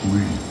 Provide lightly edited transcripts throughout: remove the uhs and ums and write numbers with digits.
leave.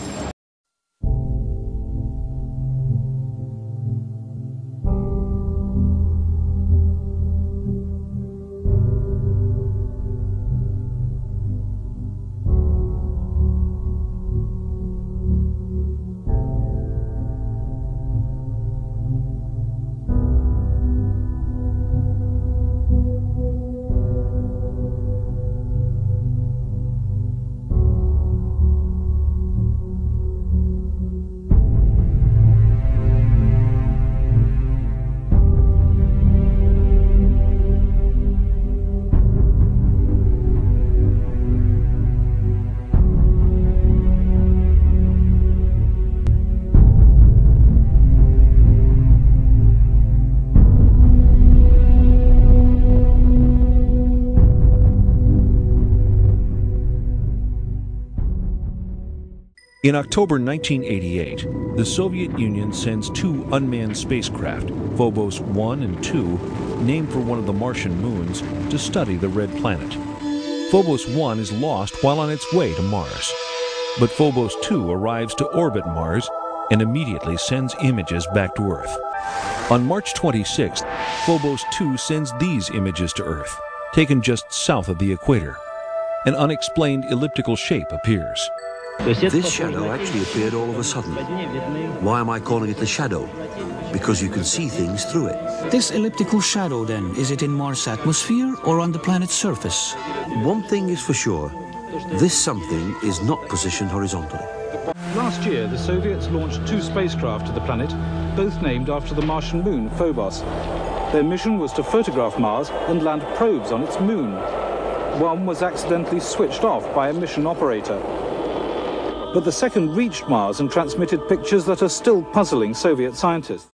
In October 1988, the Soviet Union sends two unmanned spacecraft, Phobos 1 and 2, named for one of the Martian moons, to study the red planet. Phobos 1 is lost while on its way to Mars, but Phobos 2 arrives to orbit Mars and immediately sends images back to Earth. On March 26th, Phobos 2 sends these images to Earth, taken just south of the equator. An unexplained elliptical shape appears. This shadow actually appeared all of a sudden. Why am I calling it a shadow? Because you can see things through it. This elliptical shadow, then, is it in Mars' atmosphere or on the planet's surface? One thing is for sure. This something is not positioned horizontally. Last year, the Soviets launched two spacecraft to the planet, both named after the Martian moon, Phobos. Their mission was to photograph Mars and land probes on its moon. One was accidentally switched off by a mission operator. But the second reached Mars and transmitted pictures that are still puzzling Soviet scientists.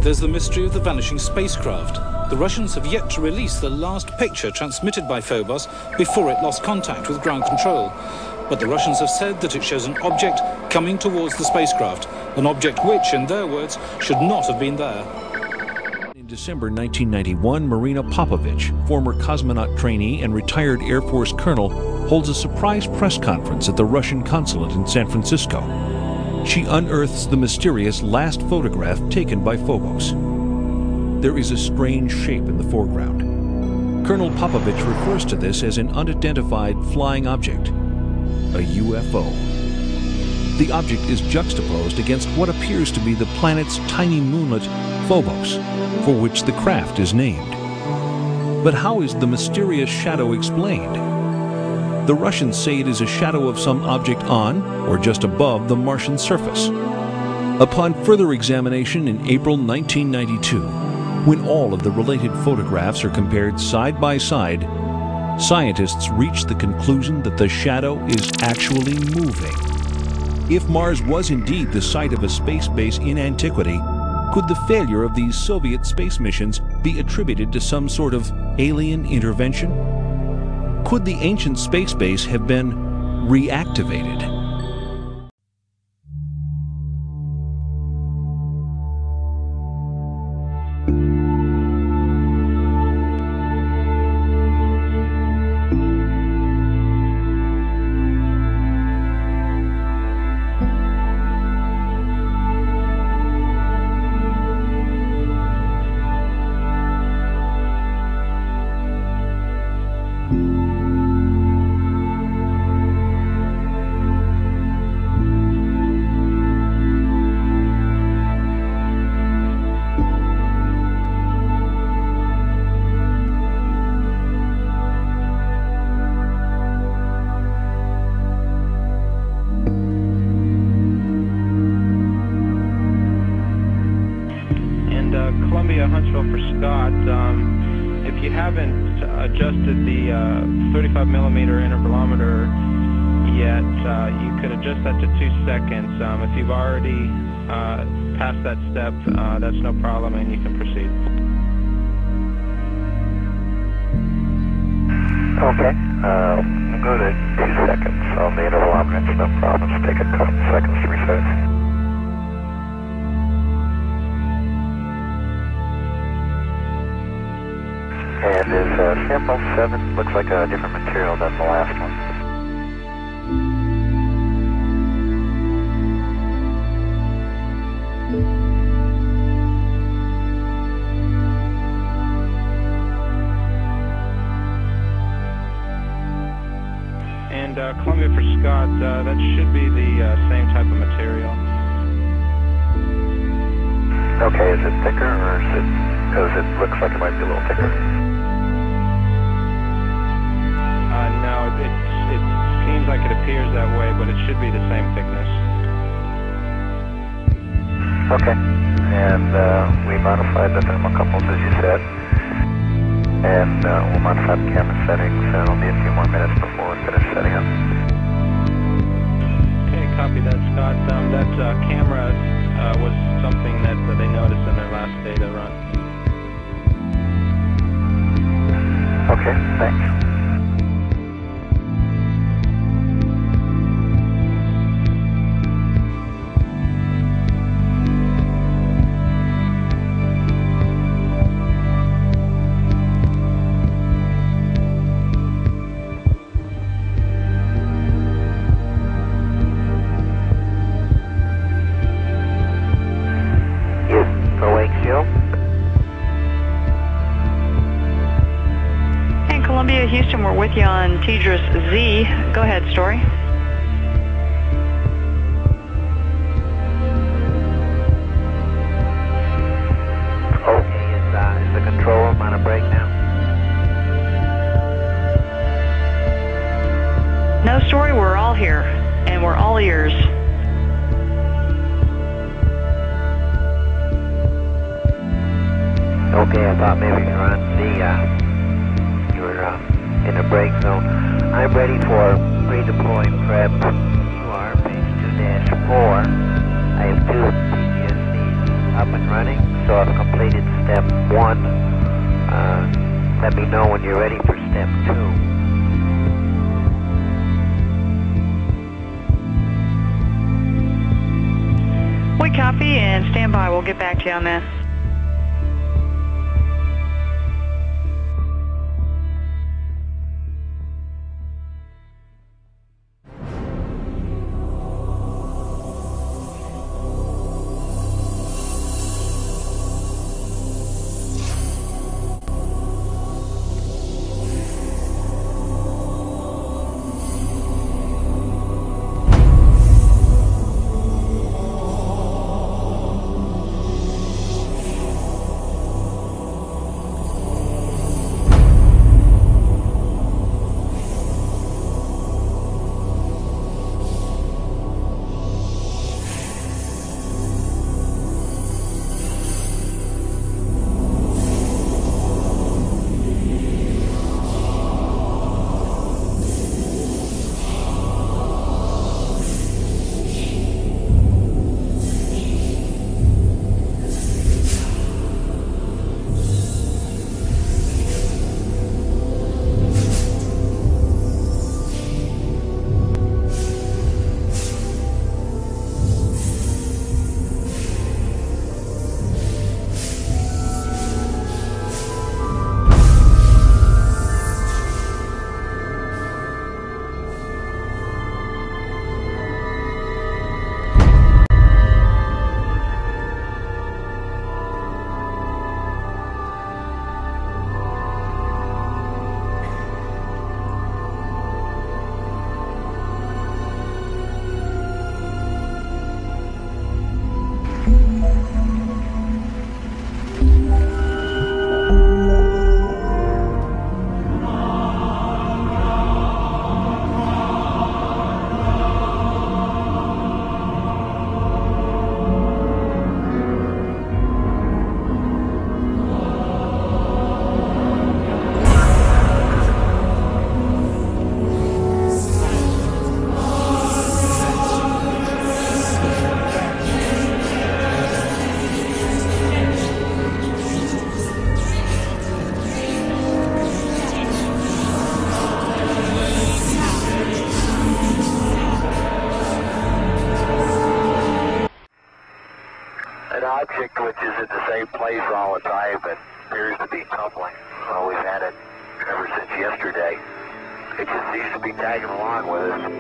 There's the mystery of the vanishing spacecraft. The Russians have yet to release the last picture transmitted by Phobos before it lost contact with ground control. But the Russians have said that it shows an object coming towards the spacecraft, an object which, in their words, should not have been there. In December 1991, Marina Popovich, former cosmonaut trainee and retired Air Force colonel, holds a surprise press conference at the Russian consulate in San Francisco. She unearths the mysterious last photograph taken by Phobos. There is a strange shape in the foreground. Colonel Popovich refers to this as an unidentified flying object, a UFO. The object is juxtaposed against what appears to be the planet's tiny moonlet, Phobos, for which the craft is named. But how is the mysterious shadow explained? The Russians say it is a shadow of some object on or just above the Martian surface. Upon further examination in April 1992, when all of the related photographs are compared side by side, scientists reach the conclusion that the shadow is actually moving. If Mars was indeed the site of a space base in antiquity, could the failure of these Soviet space missions be attributed to some sort of alien intervention? Could the ancient space base have been reactivated? Columbia, Huntsville for Scott. If you haven't adjusted the 35 millimeter intervalometer yet, you could adjust that to 2 seconds. If you've already passed that step, that's no problem and you can proceed. Okay, we'll go to 2 seconds on the intervalometer, no problem. Just take a couple seconds to reset. And is sample 7 looks like a different material than the last one? And Columbia for Scott, that should be the same type of material. Okay, is it thicker or is it, because it looks like it might be a little thicker? No, it seems like it appears that way, but it should be the same thickness. Okay, and we modified the thermocouples as you said, and we'll modify the camera settings, and it'll be a few more minutes before we finish setting up. Okay, copy that, Scott. That camera was something that they noticed in their last data run. Okay, thanks. Columbia, Houston, we're with you on TDRS Z. Go ahead, Story. Okay, is the control room on a break now? No, Story, we're all here, and we're all ears. Okay, I thought maybe you're on the, in the break zone. I'm ready for redeploying prep. You are base 2-4. I have 2 PTSDs up and running, so I've completed step 1. Let me know when you're ready for step 2. We copy and stand by. We'll get back to you on that. Always had it ever since yesterday. It just seems to be tagging along with us.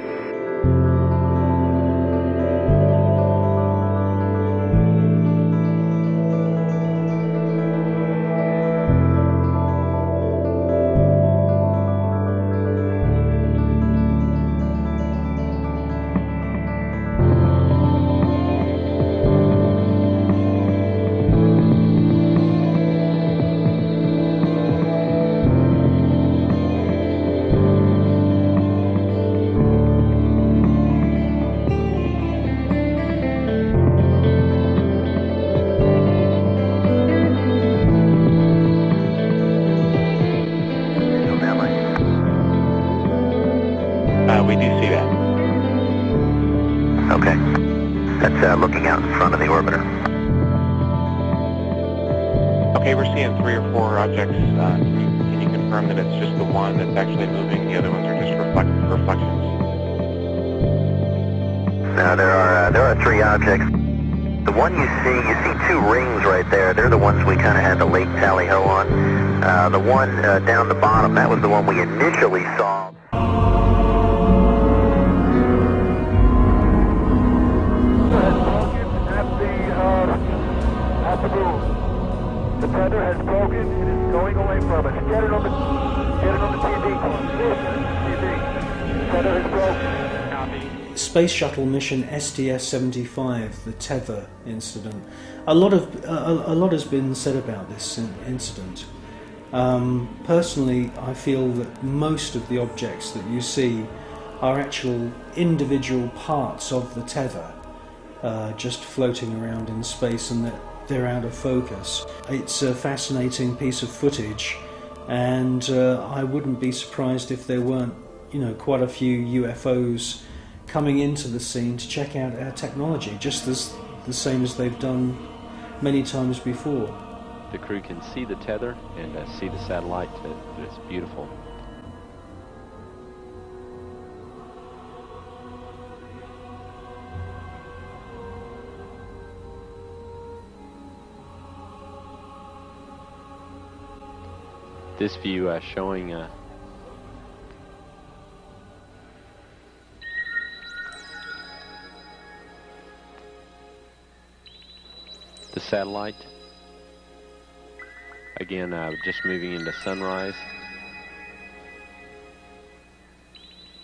We do see that. Okay. That's looking out in front of the orbiter. Okay, we're seeing 3 or 4 objects. Can you confirm that it's just the one that's actually moving? The other ones are just reflections? No, there are 3 objects. The one you see 2 rings right there. They're the ones we kind of had the late tally-ho on. The one down the bottom, that was the one we initially saw. The tether has broken. It is going away from us. Get it on the TV. TV. The tether has broken. Space Shuttle mission STS-75, the tether incident. A lot has been said about this incident. Personally, I feel that most of the objects that you see are actual individual parts of the tether, just floating around in space, and that they're out of focus. It's a fascinating piece of footage, and I wouldn't be surprised if there weren't, quite a few UFOs coming into the scene to check out our technology, just as the same as they've done many times before. The crew can see the tether and see the satellite. It's beautiful. This view showing the satellite. Again, just moving into sunrise.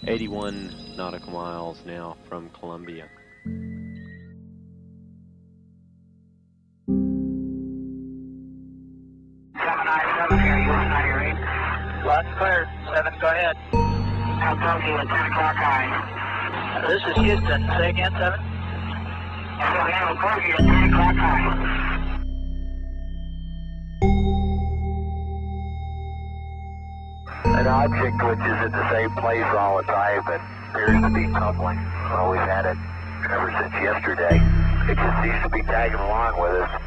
81 nautical miles now from Columbia. Lots clear. 7, go ahead. I'll talk to you at 10 o'clock high. This is Houston. Say again, 7. I'll talk to you at 10 o'clock high. An object which is at the same place all the time but appears to be tumbling. Always had it ever since yesterday. It just seems to be tagging along with us.